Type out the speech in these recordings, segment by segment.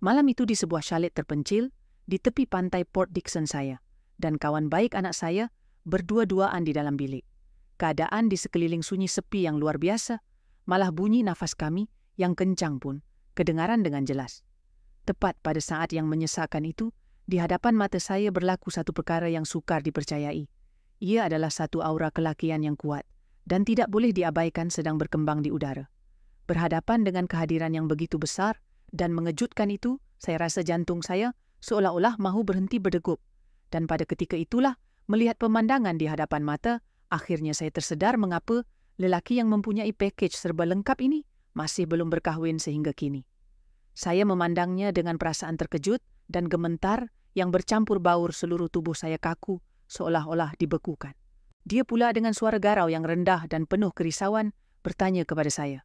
Malam itu di sebuah chalet terpencil, di tepi pantai Port Dickson saya, dan kawan baik anak saya berdua-duaan di dalam bilik. Keadaan di sekeliling sunyi sepi yang luar biasa, malah bunyi nafas kami yang kencang pun kedengaran dengan jelas. Tepat pada saat yang menyesakkan itu, di hadapan mata saya berlaku satu perkara yang sukar dipercayai. Ia adalah satu aura kelakian yang kuat dan tidak boleh diabaikan sedang berkembang di udara. Berhadapan dengan kehadiran yang begitu besar dan mengejutkan itu, saya rasa jantung saya seolah-olah mahu berhenti berdegup. Dan pada ketika itulah, melihat pemandangan di hadapan mata, akhirnya saya tersedar mengapa lelaki yang mempunyai pakej serba lengkap ini masih belum berkahwin sehingga kini. Saya memandangnya dengan perasaan terkejut dan gementar yang bercampur baur seluruh tubuh saya kaku, seolah-olah dibekukan. Dia pula dengan suara garau yang rendah dan penuh kerisauan bertanya kepada saya,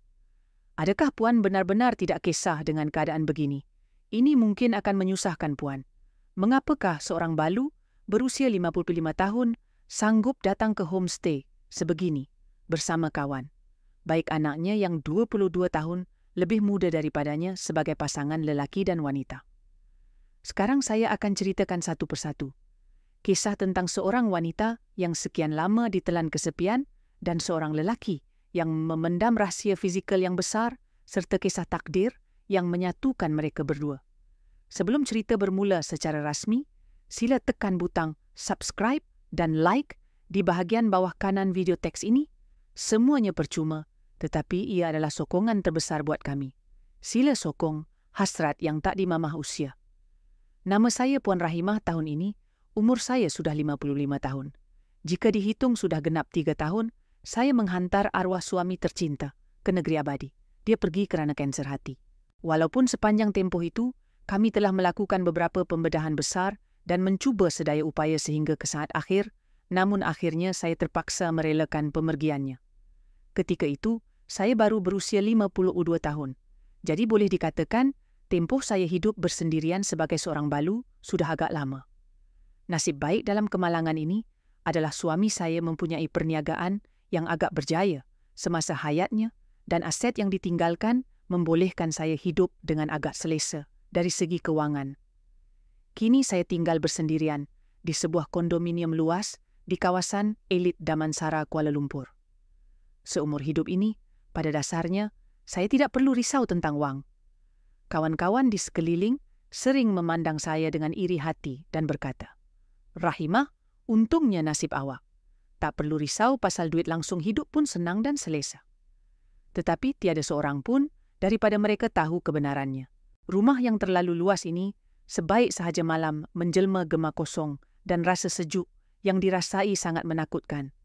"Adakah Puan benar-benar tidak kisah dengan keadaan begini? Ini mungkin akan menyusahkan Puan. Mengapakah seorang balu berusia 55 tahun sanggup datang ke homestay sebegini bersama kawan, baik anaknya yang 22 tahun lebih muda daripadanya sebagai pasangan lelaki dan wanita?" Sekarang saya akan ceritakan satu persatu. Kisah tentang seorang wanita yang sekian lama ditelan kesepian dan seorang lelaki yang memendam rahsia fizikal yang besar serta kisah takdir yang menyatukan mereka berdua. Sebelum cerita bermula secara rasmi, sila tekan butang subscribe dan like di bahagian bawah kanan video teks ini. Semuanya percuma, tetapi ia adalah sokongan terbesar buat kami. Sila sokong hasrat yang tak dimamah usia. Nama saya Puan Rahimah tahun ini, umur saya sudah 55 tahun. Jika dihitung sudah genap 3 tahun, saya menghantar arwah suami tercinta ke negeri abadi. Dia pergi kerana kanser hati. Walaupun sepanjang tempoh itu, kami telah melakukan beberapa pembedahan besar dan mencuba sedaya upaya sehingga ke saat akhir, namun akhirnya saya terpaksa merelakan pemergiannya. Ketika itu, saya baru berusia 52 tahun. Jadi boleh dikatakan, tempoh saya hidup bersendirian sebagai seorang balu sudah agak lama. Nasib baik dalam kemalangan ini adalah suami saya mempunyai perniagaan yang agak berjaya semasa hayatnya dan aset yang ditinggalkan membolehkan saya hidup dengan agak selesa dari segi kewangan. Kini saya tinggal bersendirian di sebuah kondominium luas di kawasan elit Damansara, Kuala Lumpur. Seumur hidup ini, pada dasarnya, saya tidak perlu risau tentang wang. Kawan-kawan di sekeliling sering memandang saya dengan iri hati dan berkata, "Rahimah, untungnya nasib awak. Tak perlu risau pasal duit langsung hidup pun senang dan selesa." Tetapi tiada seorang pun daripada mereka tahu kebenarannya. Rumah yang terlalu luas ini sebaik sahaja malam menjelma gema kosong dan rasa sejuk yang dirasai sangat menakutkan.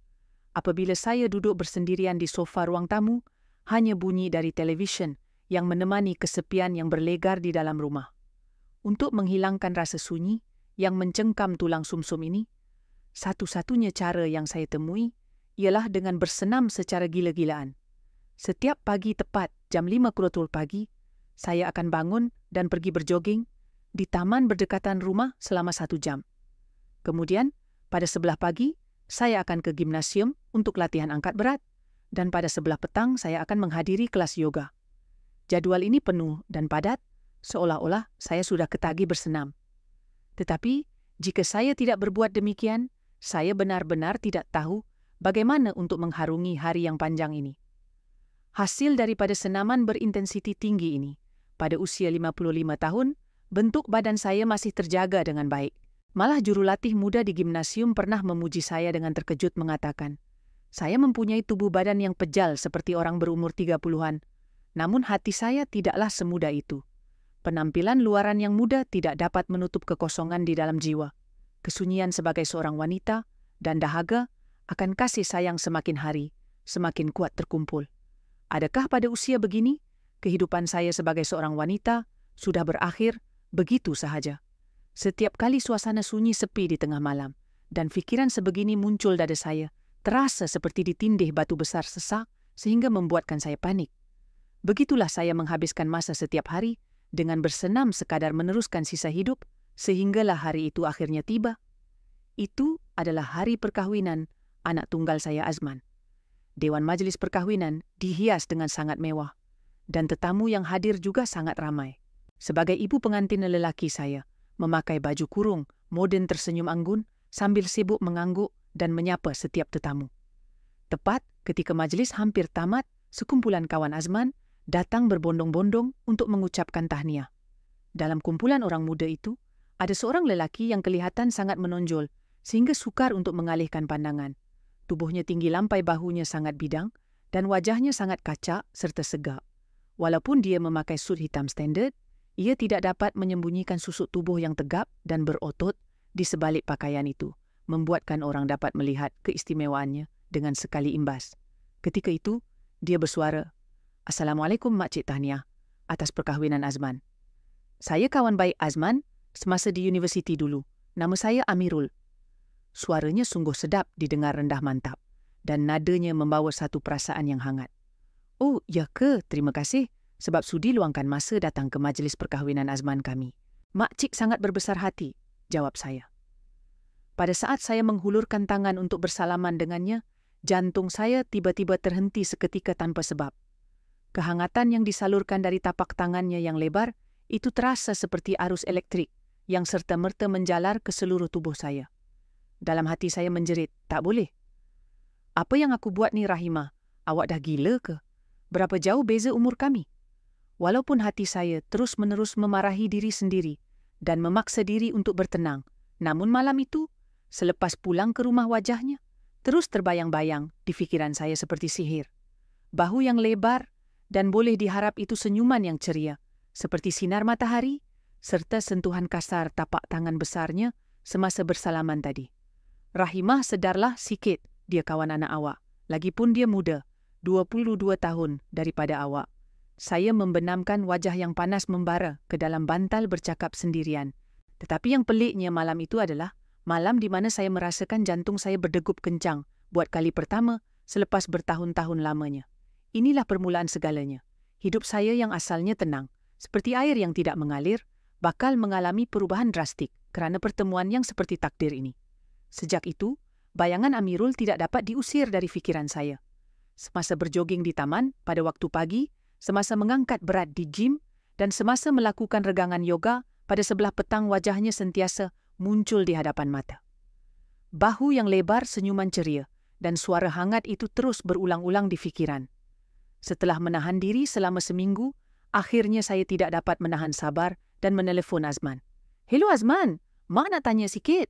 Apabila saya duduk bersendirian di sofa ruang tamu, hanya bunyi dari televisyen yang menemani kesepian yang berlegar di dalam rumah. Untuk menghilangkan rasa sunyi yang mencengkam tulang sumsum ini, satu-satunya cara yang saya temui ialah dengan bersenam secara gila-gilaan. Setiap pagi tepat jam 5:00 pagi, saya akan bangun dan pergi berjoging di taman berdekatan rumah selama 1 jam. Kemudian, pada sebelah pagi, saya akan ke gimnasium untuk latihan angkat berat, dan pada sebelah petang saya akan menghadiri kelas yoga. Jadual ini penuh dan padat, seolah-olah saya sudah ketagih bersenam. Tetapi, jika saya tidak berbuat demikian, saya benar-benar tidak tahu bagaimana untuk mengharungi hari yang panjang ini. Hasil daripada senaman berintensiti tinggi ini, pada usia 55 tahun, bentuk badan saya masih terjaga dengan baik. Malah jurulatih muda di gimnasium pernah memuji saya dengan terkejut mengatakan, "Saya mempunyai tubuh badan yang pejal seperti orang berumur 30-an, namun hati saya tidaklah semudah itu. Penampilan luaran yang muda tidak dapat menutup kekosongan di dalam jiwa. Kesunyian sebagai seorang wanita dan dahaga akan kasih sayang semakin hari, semakin kuat terkumpul. Adakah pada usia begini, kehidupan saya sebagai seorang wanita sudah berakhir begitu sahaja? Setiap kali suasana sunyi sepi di tengah malam, dan fikiran sebegini muncul dada saya, terasa seperti ditindih batu besar sesak sehingga membuatkan saya panik. Begitulah saya menghabiskan masa setiap hari dengan bersenam sekadar meneruskan sisa hidup, sehinggalah hari itu akhirnya tiba. Itu adalah hari perkahwinan anak tunggal saya Azman. Dewan Majlis Perkahwinan dihias dengan sangat mewah, dan tetamu yang hadir juga sangat ramai. Sebagai ibu pengantin lelaki saya, memakai baju kurung, moden tersenyum anggun, sambil sibuk mengangguk dan menyapa setiap tetamu. Tepat ketika majlis hampir tamat, sekumpulan kawan Azman datang berbondong-bondong untuk mengucapkan tahniah. Dalam kumpulan orang muda itu, ada seorang lelaki yang kelihatan sangat menonjol, sehingga sukar untuk mengalihkan pandangan. Tubuhnya tinggi lampai bahunya sangat bidang, dan wajahnya sangat kacak serta segak. Walaupun dia memakai sut hitam standard, ia tidak dapat menyembunyikan susuk tubuh yang tegap dan berotot di sebalik pakaian itu, membuatkan orang dapat melihat keistimewaannya dengan sekali imbas. Ketika itu, dia bersuara, "Assalamualaikum Makcik tahniah atas perkahwinan Azman. Saya kawan baik Azman semasa di universiti dulu. Nama saya Amirul." Suaranya sungguh sedap didengar rendah mantap, dan nadanya membawa satu perasaan yang hangat. "Oh, ya ke? Terima kasih sebab sudi luangkan masa datang ke majlis perkahwinan Azman kami. Makcik sangat berbesar hati," jawab saya. Pada saat saya menghulurkan tangan untuk bersalaman dengannya, jantung saya tiba-tiba terhenti seketika tanpa sebab. Kehangatan yang disalurkan dari tapak tangannya yang lebar itu terasa seperti arus elektrik yang serta-merta menjalar ke seluruh tubuh saya. Dalam hati saya menjerit, "Tak boleh. Apa yang aku buat ni, Rahimah? Awak dah gila ke? Berapa jauh beza umur kami?" Walaupun hati saya terus-menerus memarahi diri sendiri dan memaksa diri untuk bertenang, namun malam itu, selepas pulang ke rumah wajahnya, terus terbayang-bayang di fikiran saya seperti sihir. Bahu yang lebar dan boleh diharap itu senyuman yang ceria, seperti sinar matahari, serta sentuhan kasar tapak tangan besarnya semasa bersalaman tadi. "Rahimah, sedarlah sikit, dia kawan anak awak. Lagipun dia muda, 22 tahun daripada awak." Saya membenamkan wajah yang panas membara ke dalam bantal bercakap sendirian. Tetapi yang peliknya malam itu adalah malam di mana saya merasakan jantung saya berdegup kencang buat kali pertama selepas bertahun-tahun lamanya. Inilah permulaan segalanya. Hidup saya yang asalnya tenang, seperti air yang tidak mengalir, bakal mengalami perubahan drastik kerana pertemuan yang seperti takdir ini. Sejak itu, bayangan Amirul tidak dapat diusir dari fikiran saya. Semasa berjoging di taman pada waktu pagi, semasa mengangkat berat di gym, dan semasa melakukan regangan yoga, pada sebelah petang wajahnya sentiasa muncul di hadapan mata. Bahu yang lebar senyuman ceria, dan suara hangat itu terus berulang-ulang di fikiran. Setelah menahan diri selama seminggu, akhirnya saya tidak dapat menahan sabar dan menelefon Azman. "Hello Azman, Mak nak tanya sikit."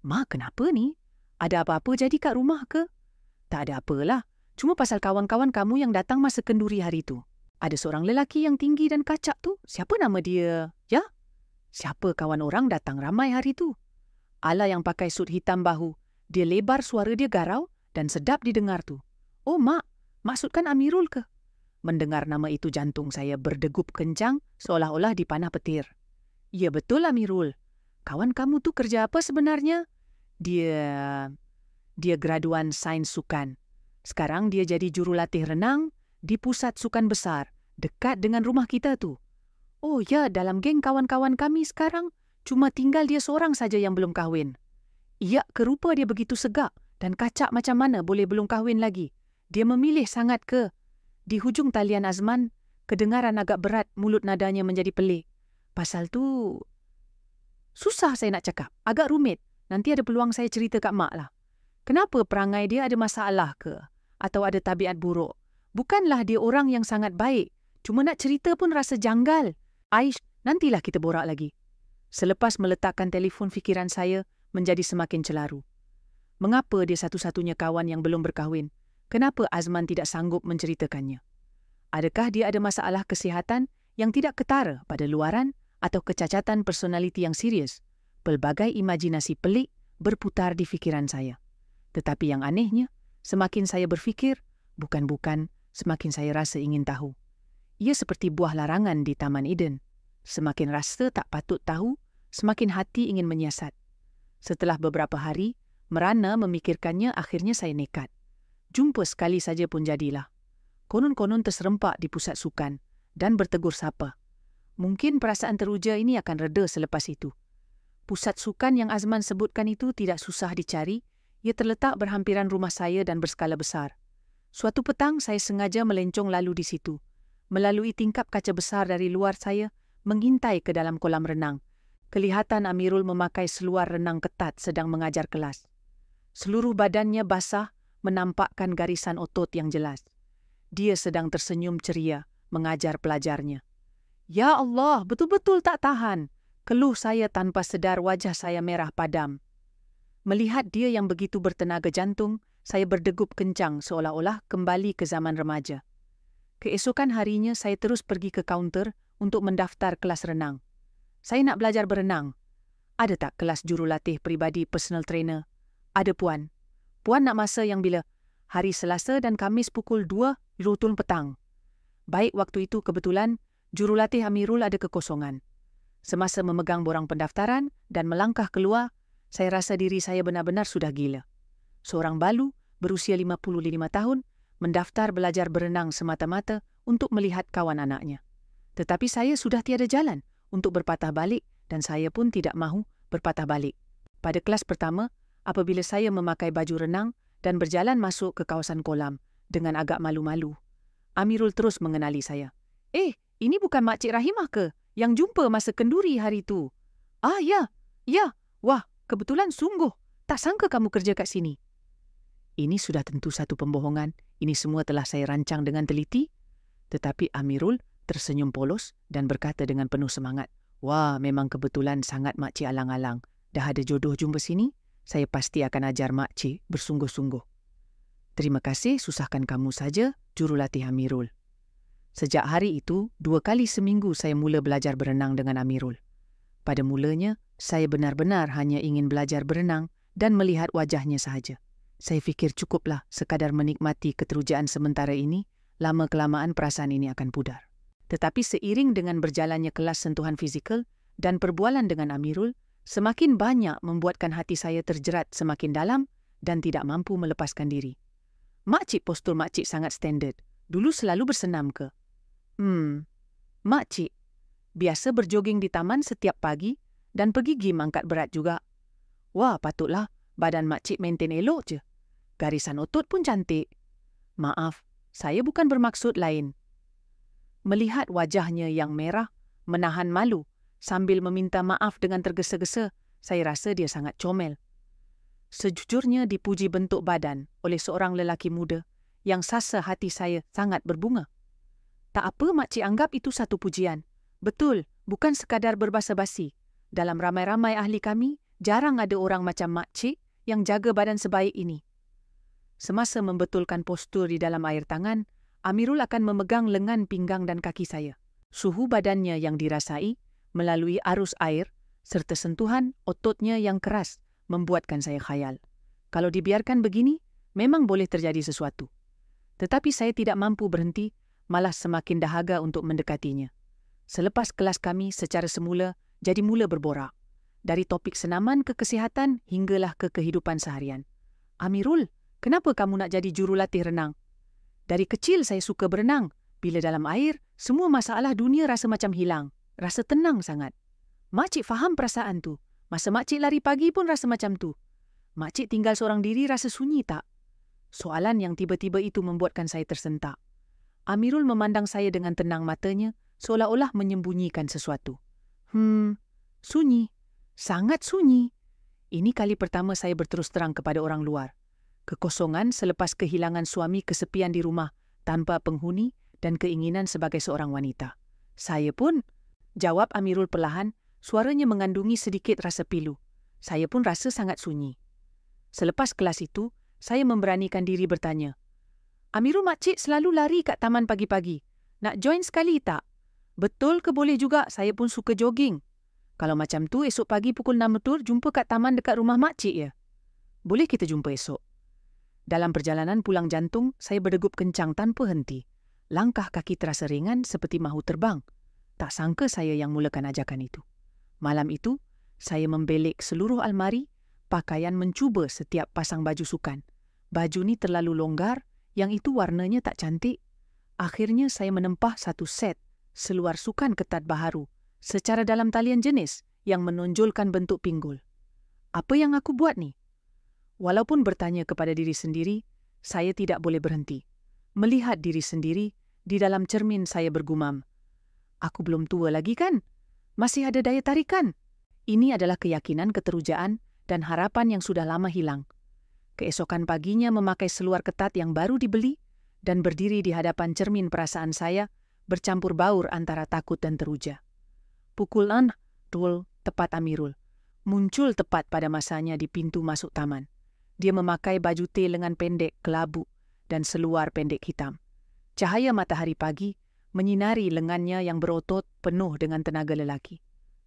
"Mak, kenapa ni? Ada apa-apa jadi kat rumah ke?" "Tak ada apalah, cuma pasal kawan-kawan kamu yang datang masa kenduri hari tu. Ada seorang lelaki yang tinggi dan kacak tu, siapa nama dia? Ya? Siapa kawan orang datang ramai hari tu?" "Ala yang pakai sut hitam bahu. Dia lebar, suara dia garau dan sedap didengar tu." "Oh Mak, maksudkan Amirul ke?" Mendengar nama itu jantung saya berdegup kencang seolah-olah dipanah petir. "Ya betul Amirul. Kawan kamu tu kerja apa sebenarnya?" Dia graduan sains sukan. Sekarang dia jadi jurulatih renang di pusat sukan besar, dekat dengan rumah kita tu." "Oh ya, dalam geng kawan-kawan kami sekarang, cuma tinggal dia seorang saja yang belum kahwin." "Iya, kerupa dia begitu segak dan kacak macam mana boleh belum kahwin lagi? Dia memilih sangat ke?" Di hujung talian Azman, kedengaran agak berat, mulut nadanya menjadi pelik. "Pasal tu, susah saya nak cakap, agak rumit. Nanti ada peluang saya cerita kat Mak lah. Kenapa perangai dia ada masalah ke? Atau ada tabiat buruk? Bukanlah dia orang yang sangat baik. Cuma nak cerita pun rasa janggal. Aish, nantilah kita borak lagi." Selepas meletakkan telefon, fikiran saya menjadi semakin celaru. Mengapa dia satu-satunya kawan yang belum berkahwin? Kenapa Azman tidak sanggup menceritakannya? Adakah dia ada masalah kesihatan yang tidak ketara pada luaran atau kecacatan personaliti yang serius? Pelbagai imajinasi pelik berputar di fikiran saya. Tetapi yang anehnya, semakin saya berfikir, bukan-bukan semakin saya rasa ingin tahu. Ia seperti buah larangan di Taman Eden. Semakin rasa tak patut tahu, semakin hati ingin menyiasat. Setelah beberapa hari, merana memikirkannya, akhirnya saya nekat. Jumpa sekali saja pun jadilah. Konon-konon terserempak di pusat sukan dan bertegur sapa. Mungkin perasaan teruja ini akan reda selepas itu. Pusat sukan yang Azman sebutkan itu tidak susah dicari. Ia terletak berhampiran rumah saya dan berskala besar. Suatu petang saya sengaja melencong lalu di situ. Melalui tingkap kaca besar dari luar saya mengintai ke dalam kolam renang. Kelihatan Amirul memakai seluar renang ketat sedang mengajar kelas. Seluruh badannya basah, menampakkan garisan otot yang jelas. Dia sedang tersenyum ceria mengajar pelajarnya. Ya Allah, betul-betul tak tahan. Keluh saya tanpa sedar, wajah saya merah padam. Melihat dia yang begitu bertenaga jantung, saya berdegup kencang seolah-olah kembali ke zaman remaja. Keesokan harinya saya terus pergi ke kaunter untuk mendaftar kelas renang. Saya nak belajar berenang. Ada tak kelas jurulatih peribadi personal trainer? Ada, Puan. Puan nak masa yang bila? Hari Selasa dan Khamis pukul 2 rutun petang. Baik, waktu itu kebetulan jurulatih Amirul ada kekosongan. Semasa memegang borang pendaftaran dan melangkah keluar, saya rasa diri saya benar-benar sudah gila. Seorang balu berusia 55 tahun mendaftar belajar berenang semata-mata untuk melihat kawan anaknya. Tetapi saya sudah tiada jalan untuk berpatah balik dan saya pun tidak mahu berpatah balik. Pada kelas pertama, apabila saya memakai baju renang dan berjalan masuk ke kawasan kolam dengan agak malu-malu, Amirul terus mengenali saya. Ini bukan Makcik Rahimah ke yang jumpa masa kenduri hari itu? Ah, ya. Wah, kebetulan sungguh. Tak sangka kamu kerja kat sini. Ini sudah tentu satu pembohongan. Ini semua telah saya rancang dengan teliti. Tetapi Amirul tersenyum polos dan berkata dengan penuh semangat, wah, memang kebetulan sangat Makcik alang-alang. Dah ada jodoh jumpa sini, saya pasti akan ajar Makcik bersungguh-sungguh. Terima kasih, susahkan kamu saja, jurulatih Amirul. Sejak hari itu, 2 kali seminggu saya mula belajar berenang dengan Amirul. Pada mulanya, saya benar-benar hanya ingin belajar berenang dan melihat wajahnya sahaja. Saya fikir cukuplah sekadar menikmati keterujaan sementara ini, lama-kelamaan perasaan ini akan pudar. Tetapi seiring dengan berjalannya kelas sentuhan fizikal dan perbualan dengan Amirul, semakin banyak membuatkan hati saya terjerat semakin dalam dan tidak mampu melepaskan diri. Makcik, postur Makcik sangat standard. Dulu selalu bersenam ke? Makcik, biasa berjoging di taman setiap pagi dan pergi gym angkat berat juga. Wah, patutlah badan Makcik maintain elok je. Garisan otot pun cantik. Maaf, saya bukan bermaksud lain. Melihat wajahnya yang merah, menahan malu, sambil meminta maaf dengan tergesa-gesa, saya rasa dia sangat comel. Sejujurnya dipuji bentuk badan oleh seorang lelaki muda yang sasa hati saya sangat berbunga. Tak apa Makcik anggap itu satu pujian. Betul, bukan sekadar berbasa-basi. Dalam ramai-ramai ahli kami, jarang ada orang macam Makcik yang jaga badan sebaik ini. Semasa membetulkan postur di dalam air tangan, Amirul akan memegang lengan pinggang dan kaki saya. Suhu badannya yang dirasai melalui arus air serta sentuhan ototnya yang keras membuatkan saya khayal. Kalau dibiarkan begini, memang boleh terjadi sesuatu. Tetapi saya tidak mampu berhenti, malah semakin dahaga untuk mendekatinya. Selepas kelas kami secara semula jadi mula berborak. Dari topik senaman ke kesihatan hinggalah ke kehidupan seharian. Amirul, kenapa kamu nak jadi jurulatih renang? Dari kecil saya suka berenang. Bila dalam air, semua masalah dunia rasa macam hilang. Rasa tenang sangat. Makcik faham perasaan tu. Masa Makcik lari pagi pun rasa macam tu. Makcik tinggal seorang diri rasa sunyi tak? Soalan yang tiba-tiba itu membuatkan saya tersentak. Amirul memandang saya dengan tenang matanya, seolah-olah menyembunyikan sesuatu. Sunyi. Sangat sunyi. Ini kali pertama saya berterus terang kepada orang luar. Kekosongan selepas kehilangan suami, kesepian di rumah, tanpa penghuni dan keinginan sebagai seorang wanita. Saya pun, jawab Amirul perlahan, suaranya mengandungi sedikit rasa pilu. Saya pun rasa sangat sunyi. Selepas kelas itu, saya memberanikan diri bertanya, Amirul, Makcik selalu lari kat taman pagi-pagi. Nak join sekali tak? Betul ke boleh juga, saya pun suka jogging. Kalau macam tu, esok pagi pukul 6 betul jumpa kat taman dekat rumah Makcik ya? Boleh kita jumpa esok? Dalam perjalanan pulang jantung, saya berdegup kencang tanpa henti. Langkah kaki terasa ringan seperti mahu terbang. Tak sangka saya yang mulakan ajakan itu. Malam itu, saya membelik seluruh almari, pakaian mencuba setiap pasang baju sukan. Baju ni terlalu longgar, yang itu warnanya tak cantik. Akhirnya saya menempah satu set seluar sukan ketat baharu secara dalam talian jenis yang menonjolkan bentuk pinggul. Apa yang aku buat ni? Walaupun bertanya kepada diri sendiri, saya tidak boleh berhenti. Melihat diri sendiri, di dalam cermin saya bergumam. Aku belum tua lagi kan? Masih ada daya tarikan. Ini adalah keyakinan keterujaan dan harapan yang sudah lama hilang. Keesokan paginya memakai seluar ketat yang baru dibeli dan berdiri di hadapan cermin perasaan saya bercampur baur antara takut dan teruja. Pukul 6, tepat Amirul. Muncul tepat pada masanya di pintu masuk taman. Dia memakai baju T lengan pendek kelabu dan seluar pendek hitam. Cahaya matahari pagi menyinari lengannya yang berotot penuh dengan tenaga lelaki.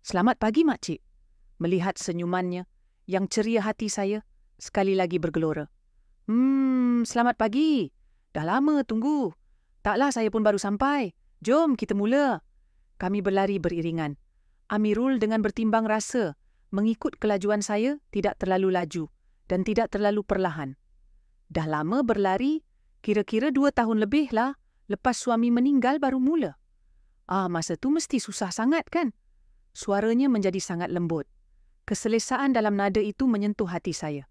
"Selamat pagi, Makcik." Melihat senyumannya yang ceria, hati saya sekali lagi bergelora. Selamat pagi. Dah lama tunggu." "Taklah, saya pun baru sampai. Jom kita mula." Kami berlari beriringan. Amirul dengan bertimbang rasa mengikut kelajuan saya tidak terlalu laju dan tidak terlalu perlahan. Dah lama berlari, kira-kira 2 tahun lebih lah lepas suami meninggal baru mula. Masa tu mesti susah sangat kan? Suaranya menjadi sangat lembut. Keselesaan dalam nada itu menyentuh hati saya.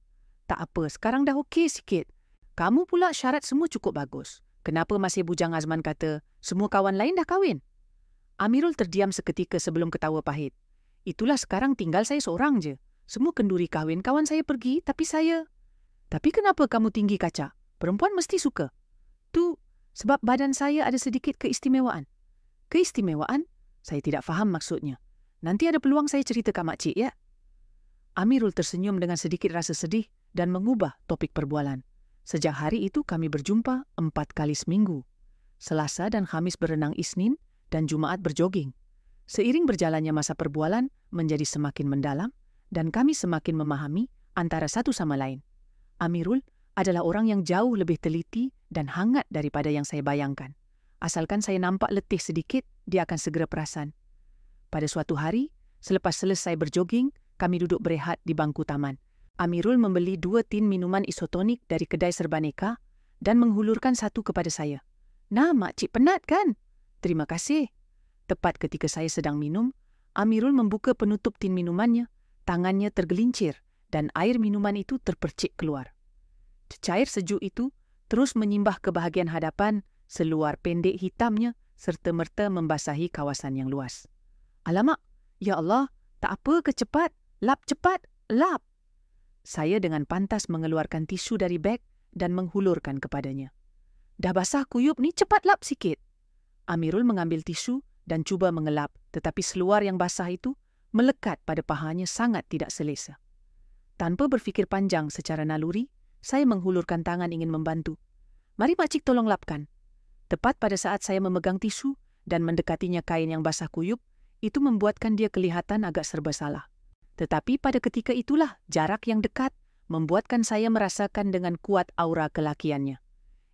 "Tak apa, sekarang dah okey sikit. Kamu pula syarat semua cukup bagus. Kenapa masih bujang?" Azman kata, "Semua kawan lain dah kahwin." Amirul terdiam seketika sebelum ketawa pahit. "Itulah, sekarang tinggal saya seorang je. Semua kenduri kahwin, kawan saya pergi, tapi saya..." "Tapi kenapa kamu tinggi kaca? Perempuan mesti suka." "Tu, sebab badan saya ada sedikit keistimewaan." "Keistimewaan?" Saya tidak faham maksudnya. "Nanti ada peluang saya cerita kat makcik, ya?" Amirul tersenyum dengan sedikit rasa sedih dan mengubah topik perbualan. Sejak hari itu kami berjumpa 4 kali seminggu. Selasa dan Khamis berenang Isnin dan Jumaat berjoging. Seiring berjalannya masa perbualan menjadi semakin mendalam dan kami semakin memahami antara satu sama lain. Amirul adalah orang yang jauh lebih teliti dan hangat daripada yang saya bayangkan. Asalkan saya nampak letih sedikit, dia akan segera perasan. Pada suatu hari, selepas selesai berjoging, kami duduk berehat di bangku taman. Amirul membeli 2 tin minuman isotonik dari kedai serbaneka dan menghulurkan satu kepada saya. "Nah, makcik penat kan?" "Terima kasih." Tepat ketika saya sedang minum, Amirul membuka penutup tin minumannya, tangannya tergelincir dan air minuman itu terpercik keluar. Cecair sejuk itu terus menyimbah ke bahagian hadapan seluar pendek hitamnya serta-merta membasahi kawasan yang luas. "Alamak, ya Allah, tak apa ke cepat? Lap cepat, lap." Saya dengan pantas mengeluarkan tisu dari beg dan menghulurkan kepadanya. "Dah basah kuyup ni, cepat lap sikit." Amirul mengambil tisu dan cuba mengelap, tetapi seluar yang basah itu melekat pada pahanya sangat tidak selesa. Tanpa berfikir panjang secara naluri, saya menghulurkan tangan ingin membantu. "Mari makcik tolong lapkan." Tepat pada saat saya memegang tisu dan mendekatinya kain yang basah kuyup, itu membuatkan dia kelihatan agak serba salah. Tetapi pada ketika itulah jarak yang dekat membuatkan saya merasakan dengan kuat aura kelakiannya.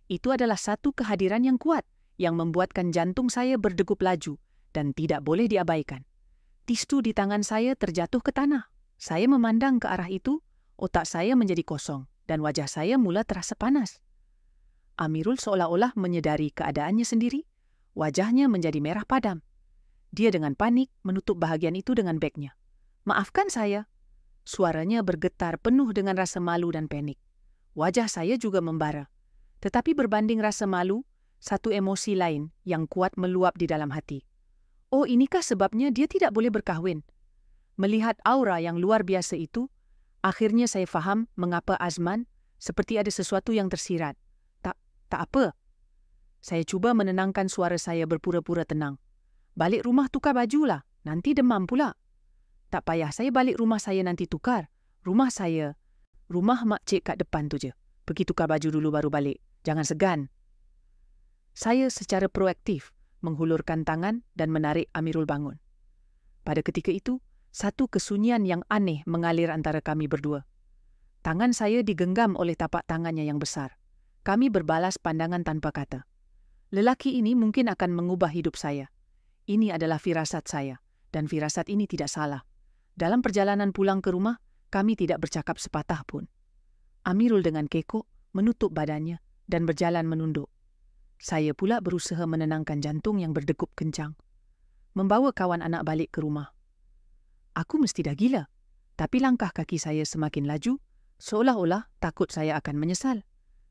Itu adalah satu kehadiran yang kuat yang membuatkan jantung saya berdegup laju dan tidak boleh diabaikan. Tisu di tangan saya terjatuh ke tanah. Saya memandang ke arah itu, otak saya menjadi kosong dan wajah saya mula terasa panas. Amirul seolah-olah menyedari keadaannya sendiri. Wajahnya menjadi merah padam. Dia dengan panik menutup bahagian itu dengan begnya. "Maafkan saya." Suaranya bergetar penuh dengan rasa malu dan panik. Wajah saya juga membara. Tetapi berbanding rasa malu, satu emosi lain yang kuat meluap di dalam hati. Oh, inikah sebabnya dia tidak boleh berkahwin? Melihat aura yang luar biasa itu, akhirnya saya faham mengapa Azman seperti ada sesuatu yang tersirat. Tak apa." Saya cuba menenangkan suara saya berpura-pura tenang. "Balik rumah tukar bajulah, nanti demam pula." "Tak payah, saya balik rumah saya nanti tukar. Rumah makcik kat depan tu je. Pergi tukar baju dulu baru balik. Jangan segan." Saya secara proaktif menghulurkan tangan dan menarik Amirul bangun. Pada ketika itu, satu kesunyian yang aneh mengalir antara kami berdua. Tangan saya digenggam oleh tapak tangannya yang besar. Kami berbalas pandangan tanpa kata. Lelaki ini mungkin akan mengubah hidup saya. Ini adalah firasat saya, dan firasat ini tidak salah. Dalam perjalanan pulang ke rumah, kami tidak bercakap sepatah pun. Amirul dengan kekok menutup badannya dan berjalan menunduk. Saya pula berusaha menenangkan jantung yang berdegup kencang. Membawa kawan anak balik ke rumah. Aku mesti dah gila, tapi langkah kaki saya semakin laju, seolah-olah takut saya akan menyesal.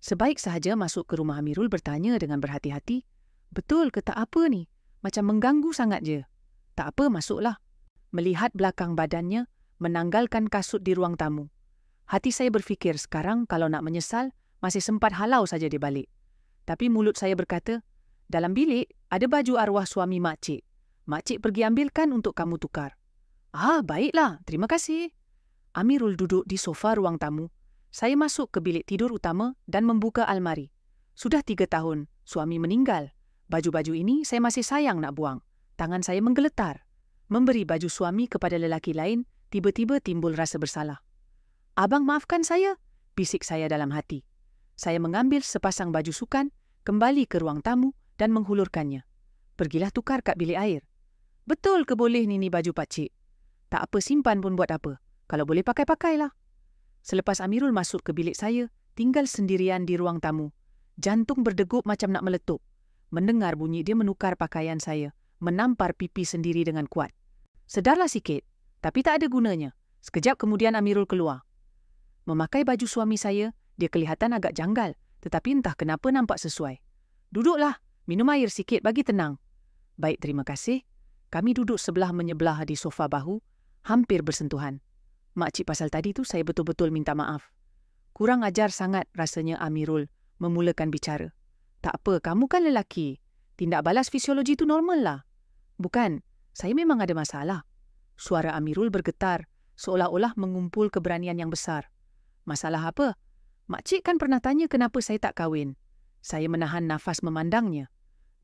Sebaik sahaja masuk ke rumah Amirul bertanya dengan berhati-hati, "Betul ke tak apa ni? Macam mengganggu sangat je." "Tak apa, masuklah." melihat belakang badannya, menanggalkan kasut di ruang tamu. Hati saya berfikir sekarang kalau nak menyesal, masih sempat halau saja dia balik. Tapi mulut saya berkata, dalam bilik ada baju arwah suami makcik. Makcik pergi ambilkan untuk kamu tukar. Ah, baiklah, terima kasih. Amirul duduk di sofa ruang tamu. Saya masuk ke bilik tidur utama dan membuka almari. Sudah 3 tahun, suami meninggal. Baju-baju ini saya masih sayang nak buang. Tangan saya menggeletar. Memberi baju suami kepada lelaki lain, tiba-tiba timbul rasa bersalah. Abang maafkan saya, bisik saya dalam hati. Saya mengambil sepasang baju sukan, kembali ke ruang tamu dan menghulurkannya. Pergilah tukar kat bilik air. Betul ke boleh ni baju pakcik? Tak apa simpan pun buat apa. Kalau boleh pakai-pakailah. Selepas Amirul masuk ke bilik saya, tinggal sendirian di ruang tamu. Jantung berdegup macam nak meletup. Mendengar bunyi dia menukar pakaian saya, menampar pipi sendiri dengan kuat. Sedarlah sikit, tapi tak ada gunanya. Sekejap kemudian Amirul keluar. Memakai baju suami saya, dia kelihatan agak janggal, tetapi entah kenapa nampak sesuai. Duduklah, minum air sikit bagi tenang. Baik, terima kasih. Kami duduk sebelah menyebelah di sofa bahu, hampir bersentuhan. Makcik pasal tadi tu saya betul-betul minta maaf. Kurang ajar sangat rasanya Amirul memulakan bicara. Tak apa, kamu kan lelaki. Tindak balas fisiologi tu normal lah. Bukan, saya memang ada masalah. Suara Amirul bergetar, seolah-olah mengumpul keberanian yang besar. Masalah apa? Makcik kan pernah tanya kenapa saya tak kahwin. Saya menahan nafas memandangnya.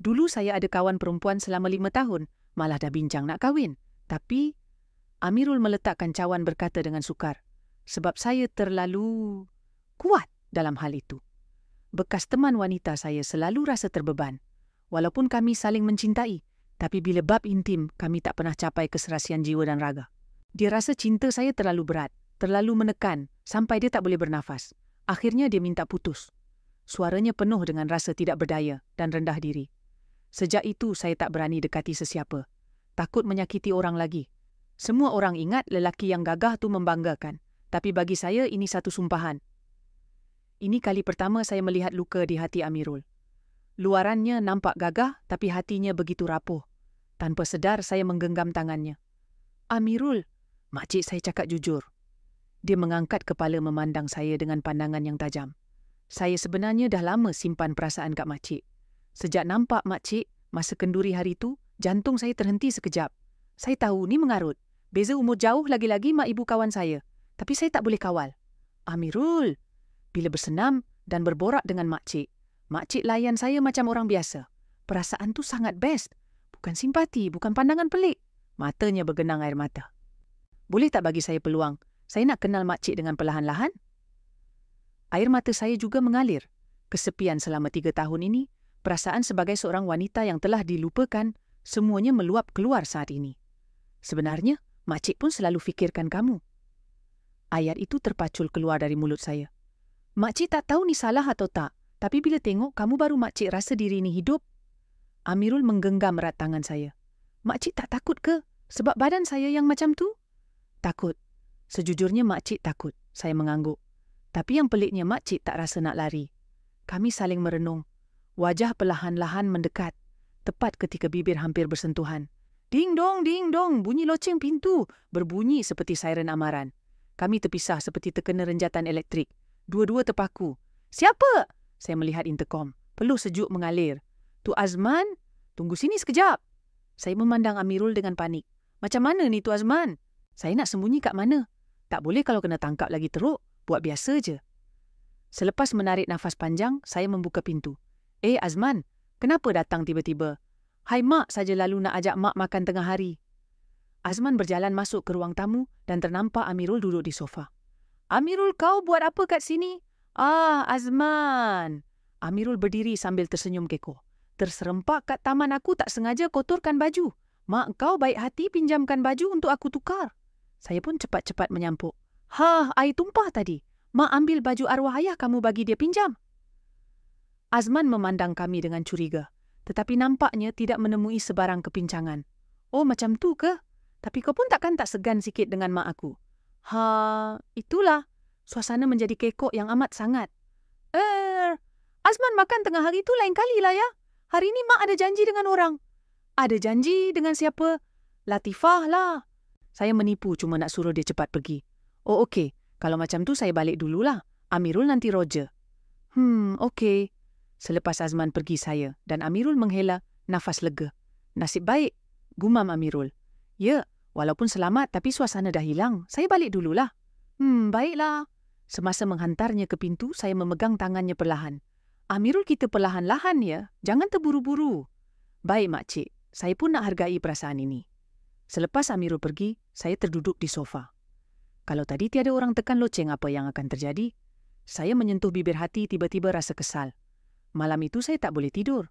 Dulu saya ada kawan perempuan selama 5 tahun, malah dah bincang nak kahwin. Tapi, Amirul meletakkan cawan berkata dengan sukar, sebab saya terlalu kuat dalam hal itu. Bekas teman wanita saya selalu rasa terbeban. Walaupun kami saling mencintai, tapi bila bab intim, kami tak pernah capai keserasian jiwa dan raga. Dia rasa cinta saya terlalu berat, terlalu menekan, sampai dia tak boleh bernafas. Akhirnya dia minta putus. Suaranya penuh dengan rasa tidak berdaya dan rendah diri. Sejak itu saya tak berani dekati sesiapa. Takut menyakiti orang lagi. Semua orang ingat lelaki yang gagah tu membanggakan. Tapi bagi saya ini satu sumpahan. Ini kali pertama saya melihat luka di hati Amirul. Luarannya nampak gagah tapi hatinya begitu rapuh. Tanpa sedar saya menggenggam tangannya. Amirul, makcik saya cakap jujur. Dia mengangkat kepala memandang saya dengan pandangan yang tajam. Saya sebenarnya dah lama simpan perasaan kat makcik. Sejak nampak makcik, masa kenduri hari tu, jantung saya terhenti sekejap. Saya tahu ni mengarut. Beza umur jauh lagi-lagi mak ibu kawan saya. Tapi saya tak boleh kawal. Amirul, bila bersenam dan berborak dengan makcik layan saya macam orang biasa. Perasaan tu sangat best. Bukan simpati, bukan pandangan pelik. Matanya bergenang air mata. Boleh tak bagi saya peluang? Saya nak kenal makcik dengan perlahan-lahan. Air mata saya juga mengalir. Kesepian selama 3 tahun ini, perasaan sebagai seorang wanita yang telah dilupakan, semuanya meluap keluar saat ini. Sebenarnya, makcik pun selalu fikirkan kamu. Ayat itu terpacul keluar dari mulut saya. Makcik tak tahu ni salah atau tak, tapi bila tengok kamu baru makcik rasa diri ni hidup. Amirul menggenggam erat tangan saya. Makcik tak takut ke? Sebab badan saya yang macam tu? Takut. Sejujurnya makcik takut. Saya mengangguk. Tapi yang peliknya makcik tak rasa nak lari. Kami saling merenung. Wajah perlahan-lahan mendekat. Tepat ketika bibir hampir bersentuhan. Ding dong, bunyi loceng pintu. Berbunyi seperti siren amaran. Kami terpisah seperti terkena renjatan elektrik. Dua-dua terpaku. Siapa? Saya melihat interkom. Peluh sejuk mengalir. Tu Azman? Tunggu sini sekejap. Saya memandang Amirul dengan panik. Macam mana ni Tu Azman? Saya nak sembunyi kat mana? Tak boleh kalau kena tangkap lagi teruk. Buat biasa je. Selepas menarik nafas panjang, saya membuka pintu. Azman, kenapa datang tiba-tiba? Hai mak saja lalu nak ajak mak makan tengah hari. Azman berjalan masuk ke ruang tamu dan ternampak Amirul duduk di sofa. Amirul, kau buat apa kat sini? Azman. Amirul berdiri sambil tersenyum keko. Terserempak kat taman aku tak sengaja kotorkan baju. Mak kau baik hati pinjamkan baju untuk aku tukar. Saya pun cepat-cepat menyampuk. Air tumpah tadi. Mak ambil baju arwah ayah kamu bagi dia pinjam. Azman memandang kami dengan curiga. Tetapi nampaknya tidak menemui sebarang kepincangan. Oh, macam tu ke? Tapi kau pun takkan tak segan sikit dengan mak aku. Itulah. Suasana menjadi kekok yang amat sangat. Azman makan tengah hari tu lain kali lah ya. Hari ni mak ada janji dengan orang. Ada janji dengan siapa? Latifah lah. Saya menipu cuma nak suruh dia cepat pergi. Oh okey, kalau macam tu saya balik dululah. Amirul nanti Roger. Okey. Selepas Azman pergi saya dan Amirul menghela nafas lega. Nasib baik, gumam Amirul. Ya, walaupun selamat tapi suasana dah hilang. Saya balik dululah. Baiklah. Semasa menghantarnya ke pintu, saya memegang tangannya perlahan. Amirul, kita perlahan-lahan ya. Jangan terburu-buru. Baik, makcik. Saya pun nak hargai perasaan ini. Selepas Amirul pergi, saya terduduk di sofa. Kalau tadi tiada orang tekan loceng apa yang akan terjadi, saya menyentuh bibir hati tiba-tiba rasa kesal. Malam itu saya tak boleh tidur.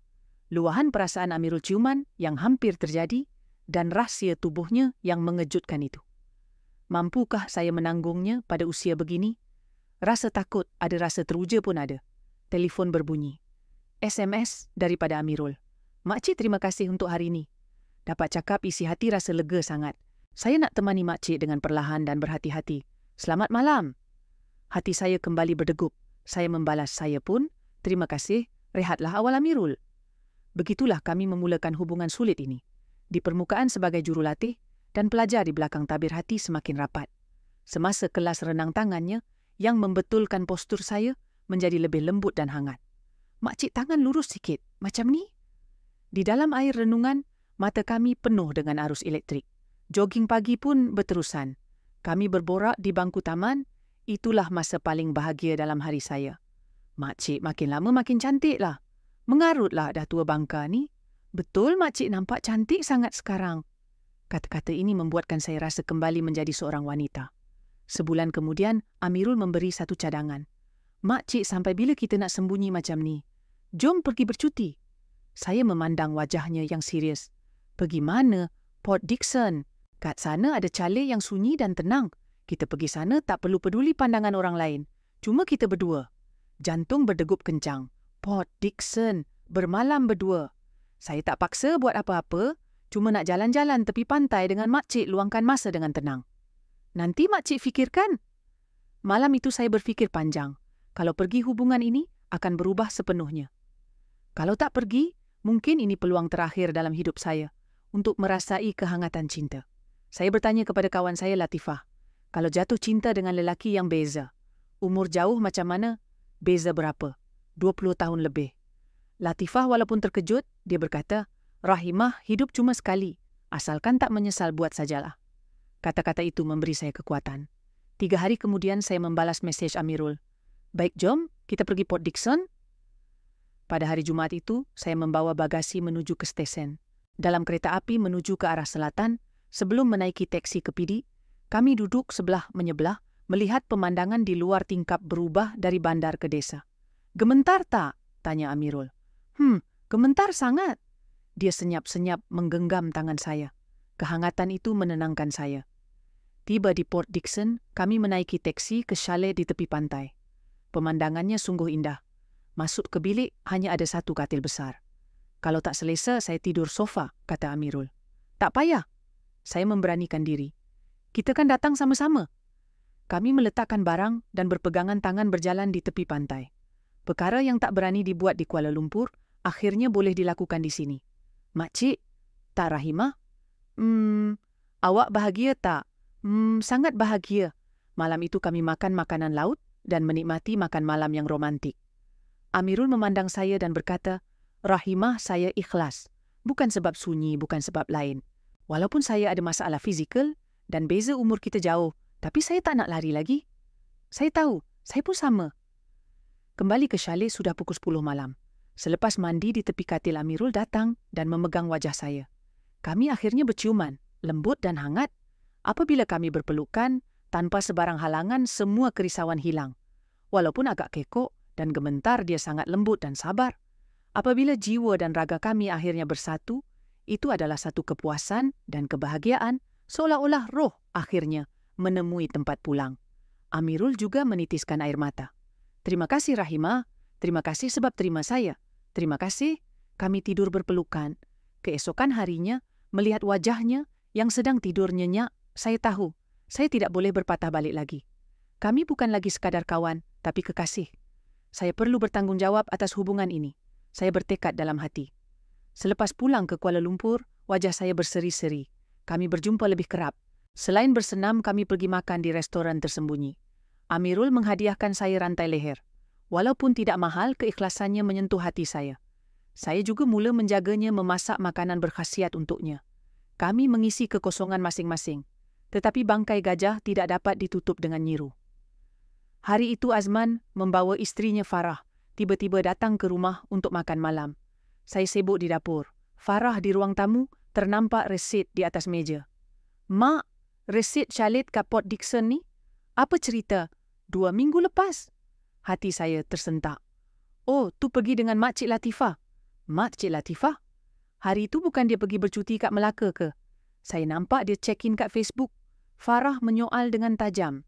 Luahan perasaan Amirul ciuman yang hampir terjadi dan rahsia tubuhnya yang mengejutkan itu. Mampukah saya menanggungnya pada usia begini? Rasa takut, ada rasa teruja pun ada. Telefon berbunyi. SMS daripada Amirul. Makcik terima kasih untuk hari ini. Dapat cakap isi hati rasa lega sangat. Saya nak temani makcik dengan perlahan dan berhati-hati. Selamat malam. Hati saya kembali berdegup. Saya membalas, saya pun. Terima kasih, rehatlah awal Amirul. Begitulah kami memulakan hubungan sulit ini. Di permukaan sebagai jurulatih dan pelajar di belakang tabir hati semakin rapat. Semasa kelas renang tangannya, yang membetulkan postur saya menjadi lebih lembut dan hangat. Makcik tangan lurus sikit, macam ni? Di dalam air renungan, mata kami penuh dengan arus elektrik. Jogging pagi pun berterusan. Kami berborak di bangku taman, itulah masa paling bahagia dalam hari saya. Makcik makin lama makin cantiklah. Mengarutlah dah tua bangka ni. Betul makcik nampak cantik sangat sekarang. Kata-kata ini membuatkan saya rasa kembali menjadi seorang wanita. Sebulan kemudian, Amirul memberi satu cadangan. Makcik, sampai bila kita nak sembunyi macam ni? Jom pergi bercuti. Saya memandang wajahnya yang serius. Pergi mana? Port Dickson. Kat sana ada chalet yang sunyi dan tenang. Kita pergi sana tak perlu peduli pandangan orang lain. Cuma kita berdua. Jantung berdegup kencang. Port Dickson. Bermalam berdua. Saya tak paksa buat apa-apa. Cuma nak jalan-jalan tepi pantai dengan makcik luangkan masa dengan tenang. Nanti makcik fikirkan. Malam itu saya berfikir panjang. Kalau pergi hubungan ini akan berubah sepenuhnya. Kalau tak pergi, mungkin ini peluang terakhir dalam hidup saya untuk merasai kehangatan cinta. Saya bertanya kepada kawan saya Latifah, kalau jatuh cinta dengan lelaki yang beza, umur jauh macam mana? Beza berapa? 20 tahun lebih. Latifah walaupun terkejut, dia berkata, Rahimah, hidup cuma sekali. Asalkan tak menyesal buat sajalah. Kata-kata itu memberi saya kekuatan. 3 hari kemudian saya membalas mesej Amirul. Baik, jom, kita pergi Port Dickson. Pada hari Jumaat itu, saya membawa bagasi menuju ke stesen. Dalam kereta api menuju ke arah selatan, sebelum menaiki teksi ke Pidi, kami duduk sebelah menyebelah, melihat pemandangan di luar tingkap berubah dari bandar ke desa. Gementar tak? Tanya Amirul. Gementar sangat. Dia senyap-senyap menggenggam tangan saya. Kehangatan itu menenangkan saya. Tiba di Port Dickson, kami menaiki teksi ke chalet di tepi pantai. Pemandangannya sungguh indah. Masuk ke bilik, hanya ada satu katil besar. Kalau tak selesa, saya tidur sofa, kata Amirul. Tak payah. Saya memberanikan diri. Kita kan datang sama-sama. Kami meletakkan barang dan berpegangan tangan berjalan di tepi pantai. Perkara yang tak berani dibuat di Kuala Lumpur, akhirnya boleh dilakukan di sini. Makcik, tak Rahimah? Awak bahagia tak? Sangat bahagia. Malam itu kami makan makanan laut dan menikmati makan malam yang romantik. Amirul memandang saya dan berkata, Rahimah, saya ikhlas. Bukan sebab sunyi, bukan sebab lain. Walaupun saya ada masalah fizikal dan beza umur kita jauh, tapi saya tak nak lari lagi. Saya tahu, saya pun sama. Kembali ke chalet sudah pukul 10 malam. Selepas mandi di tepi katil, Amirul datang dan memegang wajah saya. Kami akhirnya berciuman, lembut dan hangat. Apabila kami berpelukan, tanpa sebarang halangan, semua kerisauan hilang. Walaupun agak kekok dan gementar, dia sangat lembut dan sabar. Apabila jiwa dan raga kami akhirnya bersatu, itu adalah satu kepuasan dan kebahagiaan, seolah-olah roh akhirnya menemui tempat pulang. Amirul juga menitiskan air mata. Terima kasih Rahimah, terima kasih sebab terima saya. Terima kasih, kami tidur berpelukan. Keesokan harinya, melihat wajahnya yang sedang tidur nyenyak, saya tahu, saya tidak boleh berpatah balik lagi. Kami bukan lagi sekadar kawan, tapi kekasih. Saya perlu bertanggung jawab atas hubungan ini. Saya bertekad dalam hati. Selepas pulang ke Kuala Lumpur, wajah saya berseri-seri. Kami berjumpa lebih kerap. Selain bersenam, kami pergi makan di restoran tersembunyi. Amirul menghadiahkan saya rantai leher. Walaupun tidak mahal, keikhlasannya menyentuh hati saya. Saya juga mula menjaganya, memasak makanan berkhasiat untuknya. Kami mengisi kekosongan masing-masing. Tetapi bangkai gajah tidak dapat ditutup dengan nyiru. Hari itu Azman membawa istrinya Farah tiba-tiba datang ke rumah untuk makan malam. Saya sibuk di dapur. Farah di ruang tamu ternampak resit di atas meja. "Mak, resit Khalid kat Port Dickson ni? Apa cerita? 2 minggu lepas." Hati saya tersentak. "Oh, tu pergi dengan Mak Cik Latifah." "Mak Cik Latifah? Hari itu bukan dia pergi bercuti kat Melaka ke?" Saya nampak dia check-in kat Facebook. Farah menyoal dengan tajam.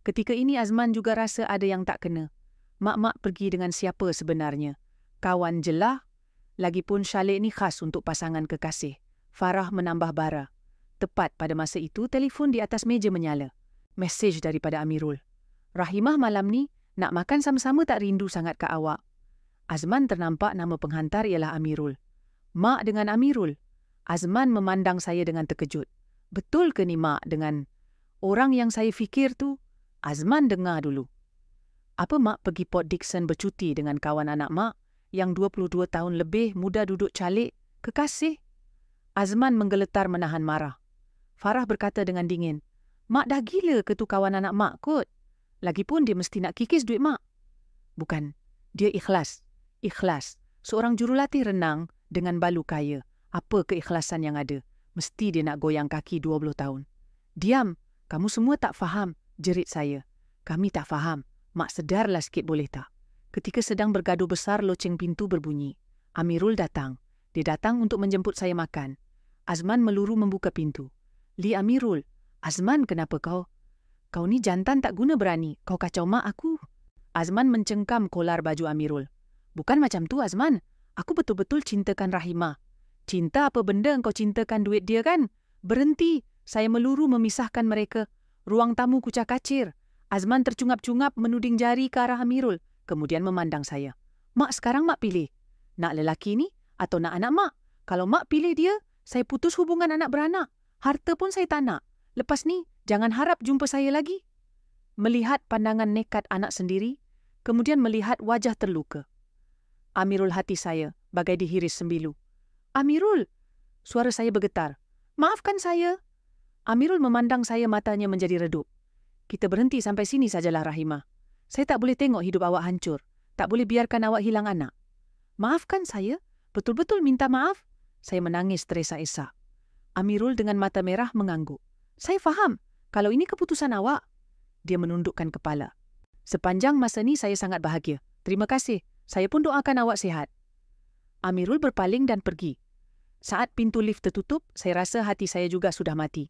Ketika ini Azman juga rasa ada yang tak kena. Mak-mak pergi dengan siapa sebenarnya? Kawan jelah? Lagipun Khalid ni khas untuk pasangan kekasih. Farah menambah bara. Tepat pada masa itu, telefon di atas meja menyala. Mesej daripada Amirul. "Rahimah malam ni, nak makan sama-sama tak rindu sangat ke awak?" Azman ternampak nama penghantar ialah Amirul. "Mak dengan Amirul?" Azman memandang saya dengan terkejut. "Betul ke ni mak dengan orang yang saya fikir tu?" Azman dengar dulu. "Apa mak pergi Port Dickson bercuti dengan kawan anak mak yang 22 tahun lebih muda duduk calik, kekasih?" Azman menggeletar menahan marah. Farah berkata dengan dingin, "Mak dah gila ke tu kawan anak mak kot? Lagipun dia mesti nak kikis duit mak." "Bukan, dia ikhlas. Ikhlas. Seorang jurulatih renang dengan balu kaya. Apa keikhlasan yang ada? Mesti dia nak goyang kaki 20 tahun. "Diam, kamu semua tak faham," jerit saya. "Kami tak faham. Mak sedarlah sikit boleh tak?" Ketika sedang bergaduh besar, loceng pintu berbunyi. Amirul datang. Dia datang untuk menjemput saya makan. Azman meluru membuka pintu. "Li Amirul, Azman kenapa kau? Kau ni jantan tak guna berani. Kau kacau mak aku." Azman mencengkam kolar baju Amirul. "Bukan macam tu Azman. Aku betul-betul cintakan Rahimah." "Cinta apa benda kau cintakan duit dia kan? Berhenti." Saya meluru memisahkan mereka. Ruang tamu kucak-kacir. Azman tercungap-cungap menuding jari ke arah Amirul, kemudian memandang saya. "Mak, sekarang mak pilih. Nak lelaki ni atau nak anak mak? Kalau mak pilih dia, saya putus hubungan anak beranak. Harta pun saya tak nak. Lepas ni, jangan harap jumpa saya lagi." Melihat pandangan nekat anak sendiri, kemudian melihat wajah terluka. Amirul, hati saya bagai dihiris sembilu. "Amirul!" Suara saya bergetar. "Maafkan saya." Amirul memandang saya, matanya menjadi redup. "Kita berhenti sampai sini sajalah Rahimah. Saya tak boleh tengok hidup awak hancur. Tak boleh biarkan awak hilang anak." "Maafkan saya? Betul-betul minta maaf?" Saya menangis teresa-esa. Amirul dengan mata merah mengangguk. "Saya faham. Kalau ini keputusan awak." Dia menundukkan kepala. "Sepanjang masa ni saya sangat bahagia. Terima kasih. Saya pun doakan awak sihat." Amirul berpaling dan pergi. Saat pintu lift tertutup, saya rasa hati saya juga sudah mati.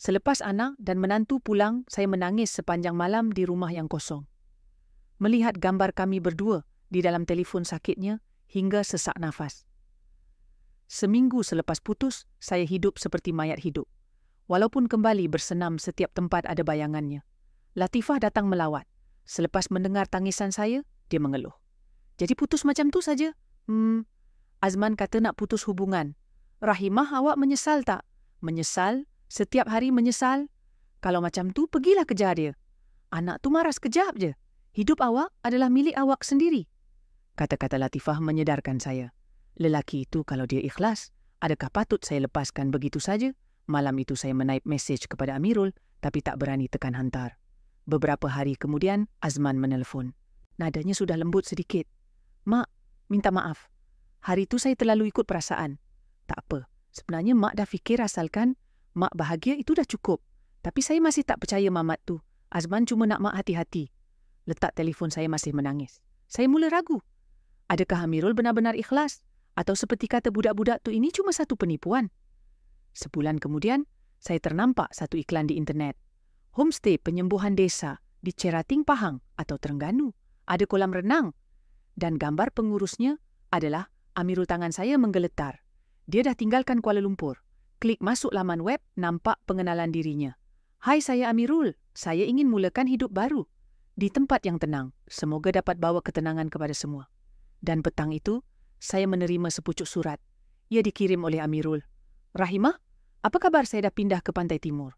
Selepas anak dan menantu pulang, saya menangis sepanjang malam di rumah yang kosong. Melihat gambar kami berdua di dalam telefon sakitnya hingga sesak nafas. Seminggu selepas putus, saya hidup seperti mayat hidup. Walaupun kembali bersenam, setiap tempat ada bayangannya. Latifah datang melawat. Selepas mendengar tangisan saya, dia mengeluh. "Jadi putus macam tu saja?" Azman kata nak putus hubungan. "Rahimah, awak menyesal tak?" "Menyesal? Setiap hari menyesal? Kalau macam tu, pergilah kejar dia. Anak tu marah sekejap je. Hidup awak adalah milik awak sendiri." Kata-kata Latifah menyedarkan saya. Lelaki itu kalau dia ikhlas, adakah patut saya lepaskan begitu saja? Malam itu saya menaip mesej kepada Amirul, tapi tak berani tekan hantar. Beberapa hari kemudian, Azman menelpon. Nadanya sudah lembut sedikit. "Mak, minta maaf. Hari itu saya terlalu ikut perasaan." "Tak apa. Sebenarnya mak dah fikir asalkan mak bahagia itu dah cukup. Tapi saya masih tak percaya mamat tu. Azman cuma nak mak hati-hati." Letak telefon saya masih menangis. Saya mula ragu. Adakah Amirul benar-benar ikhlas? Atau seperti kata budak-budak tu, ini cuma satu penipuan? Sebulan kemudian, saya ternampak satu iklan di internet. Homestay penyembuhan desa di Cerating, Pahang atau Terengganu. Ada kolam renang. Dan gambar pengurusnya adalah Amirul. Tangan saya menggeletar. Dia dah tinggalkan Kuala Lumpur. Klik masuk laman web, nampak pengenalan dirinya. "Hai, saya Amirul. Saya ingin mulakan hidup baru di tempat yang tenang. Semoga dapat bawa ketenangan kepada semua." Dan petang itu, saya menerima sepucuk surat. Ia dikirim oleh Amirul. "Rahimah, apa kabar? Saya dah pindah ke Pantai Timur.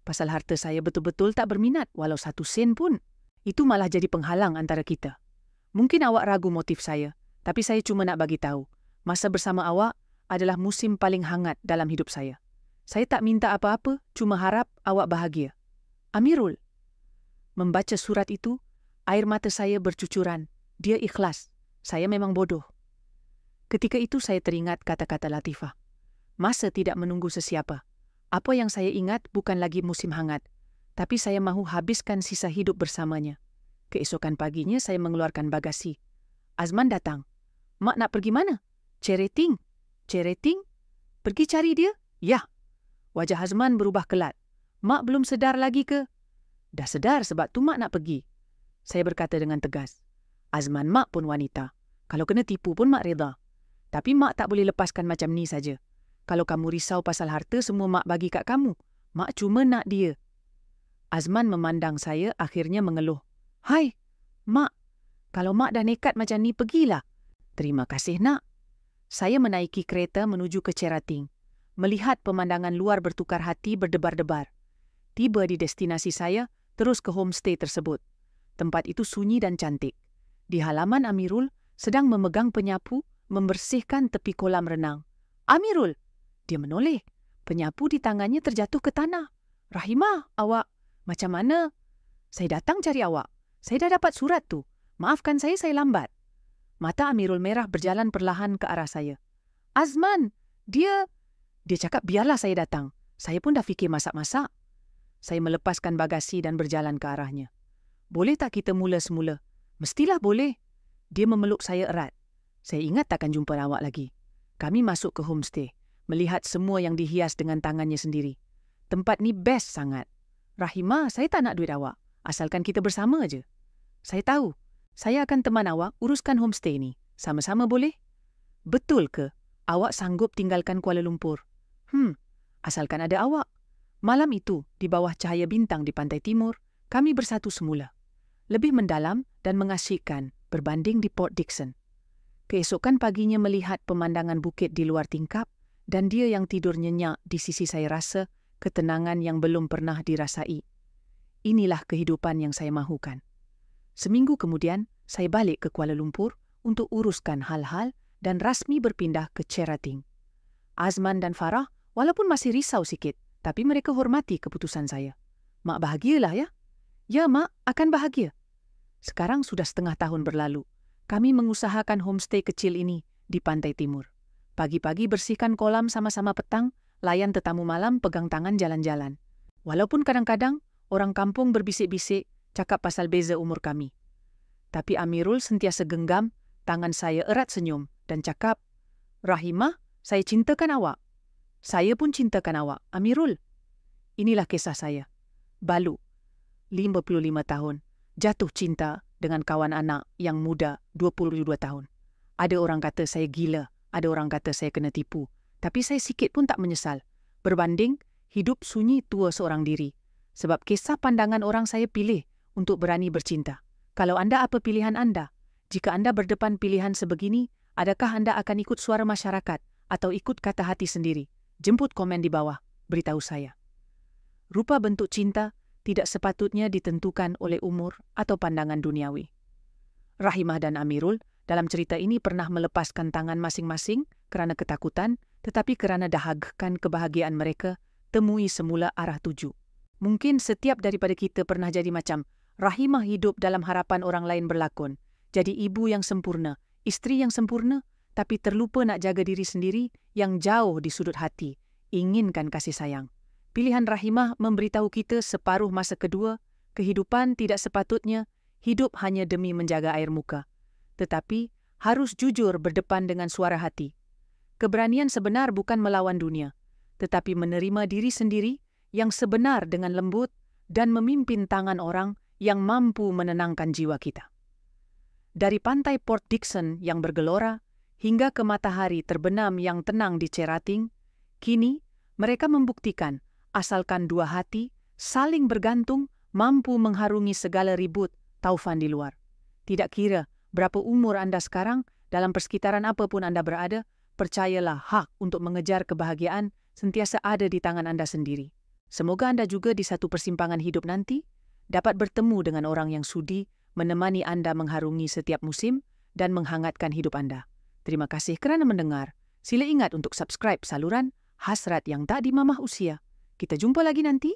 Pasal harta saya betul-betul tak berminat walau 1 sen pun. Itu malah jadi penghalang antara kita. Mungkin awak ragu motif saya, tapi saya cuma nak bagi tahu. Masa bersama awak adalah musim paling hangat dalam hidup saya. Saya tak minta apa-apa, cuma harap awak bahagia. Amirul. Membaca surat itu, air mata saya bercucuran. Dia ikhlas. Saya memang bodoh. Ketika itu saya teringat kata-kata Latifah. Masa tidak menunggu sesiapa. Apa yang saya ingat bukan lagi musim hangat, tapi saya mahu habiskan sisa hidup bersamanya. Keesokan paginya saya mengeluarkan bagasi. Azman datang. Mak nak pergi mana? Cereting. Cereting? Pergi cari dia? Ya. Wajah Azman berubah kelat. Mak belum sedar lagi ke? Dah sedar sebab tu mak nak pergi. Saya berkata dengan tegas. Azman mak pun wanita. Kalau kena tipu pun mak reda. Tapi mak tak boleh lepaskan macam ni saja. Kalau kamu risau pasal harta, semua mak bagi kat kamu. Mak cuma nak dia. Azman memandang saya, akhirnya mengeluh. Hai, mak. Kalau mak dah nekat macam ni, pergilah. Terima kasih, nak. Saya menaiki kereta menuju ke Cerating. Melihat pemandangan luar bertukar hati berdebar-debar. Tiba di destinasi saya, terus ke homestay tersebut. Tempat itu sunyi dan cantik. Di halaman Amirul sedang memegang penyapu, membersihkan tepi kolam renang. Amirul! Dia menoleh. Penyapu di tangannya terjatuh ke tanah. Rahimah, awak, macam mana? Saya datang cari awak. Saya dah dapat surat tu. Maafkan saya lambat. Mata Amirul merah berjalan perlahan ke arah saya. Azman, dia cakap biarlah saya datang. Saya pun dah fikir masak-masak. Saya melepaskan bagasi dan berjalan ke arahnya. Boleh tak kita mula semula? Mestilah boleh. Dia memeluk saya erat. Saya ingat takkan jumpa awak lagi. Kami masuk ke homestay. Melihat semua yang dihias dengan tangannya sendiri. Tempat ni best sangat. Rahimah, saya tak nak duit awak. Asalkan kita bersama aja. Saya tahu. Saya akan teman awak uruskan homestay ni. Sama-sama boleh? Betul ke? Awak sanggup tinggalkan Kuala Lumpur? Asalkan ada awak. Malam itu, di bawah cahaya bintang di pantai timur, kami bersatu semula. Lebih mendalam dan mengasyikkan berbanding di Port Dickson. Keesokan paginya melihat pemandangan bukit di luar tingkap, dan dia yang tidur nyenyak di sisi saya rasa ketenangan yang belum pernah dirasai. Inilah kehidupan yang saya mahukan. Seminggu kemudian, saya balik ke Kuala Lumpur untuk uruskan hal-hal dan rasmi berpindah ke Cerating. Azman dan Farah walaupun masih risau sikit, tapi mereka hormati keputusan saya. Mak bahagialah ya? Ya, Mak akan bahagia. Sekarang sudah 1/2 tahun berlalu. Kami mengusahakan homestay kecil ini di pantai timur. Pagi-pagi bersihkan kolam sama-sama petang, layan tetamu malam pegang tangan jalan-jalan. Walaupun kadang-kadang orang kampung berbisik-bisik cakap pasal beza umur kami. Tapi Amirul sentiasa genggam tangan saya erat senyum dan cakap, Rahimah, saya cintakan awak. Saya pun cintakan awak, Amirul. Inilah kisah saya. Balu, 55 tahun, jatuh cinta dengan kawan anak yang muda, 22 tahun. Ada orang kata saya gila. Ada orang kata saya kena tipu, tapi saya sikit pun tak menyesal. Berbanding, hidup sunyi tua seorang diri. Sebab kisah pandangan orang saya pilih untuk berani bercinta. Kalau anda apa pilihan anda? Jika anda berdepan pilihan sebegini, adakah anda akan ikut suara masyarakat atau ikut kata hati sendiri? Jemput komen di bawah, beritahu saya. Rupa bentuk cinta tidak sepatutnya ditentukan oleh umur atau pandangan duniawi. Rahimah dan Amirul dalam cerita ini pernah melepaskan tangan masing-masing kerana ketakutan, tetapi kerana dahagkan kebahagiaan mereka, temui semula arah tuju. Mungkin setiap daripada kita pernah jadi macam Rahimah hidup dalam harapan orang lain berlakon. Jadi ibu yang sempurna, isteri yang sempurna, tapi terlupa nak jaga diri sendiri yang jauh di sudut hati, inginkan kasih sayang. Pilihan Rahimah memberitahu kita separuh masa kedua, kehidupan tidak sepatutnya hidup hanya demi menjaga air muka. Tetapi harus jujur berdepan dengan suara hati. Keberanian sebenar bukan melawan dunia, tetapi menerima diri sendiri yang sebenar dengan lembut dan memimpin tangan orang yang mampu menenangkan jiwa kita. Dari pantai Port Dickson yang bergelora hingga ke matahari terbenam yang tenang di Cerating, kini mereka membuktikan asalkan dua hati saling bergantung mampu mengharungi segala ribut taufan di luar. Tidak kira berapa umur anda sekarang, dalam persekitaran apapun anda berada, percayalah hak untuk mengejar kebahagiaan sentiasa ada di tangan anda sendiri. Semoga Anda juga di satu persimpangan hidup nanti dapat bertemu dengan orang yang sudi menemani Anda mengharungi setiap musim dan menghangatkan hidup Anda. Terima kasih kerana mendengar. Sila ingat untuk subscribe saluran Hasrat yang Tak Dimamah Usia. Kita jumpa lagi nanti.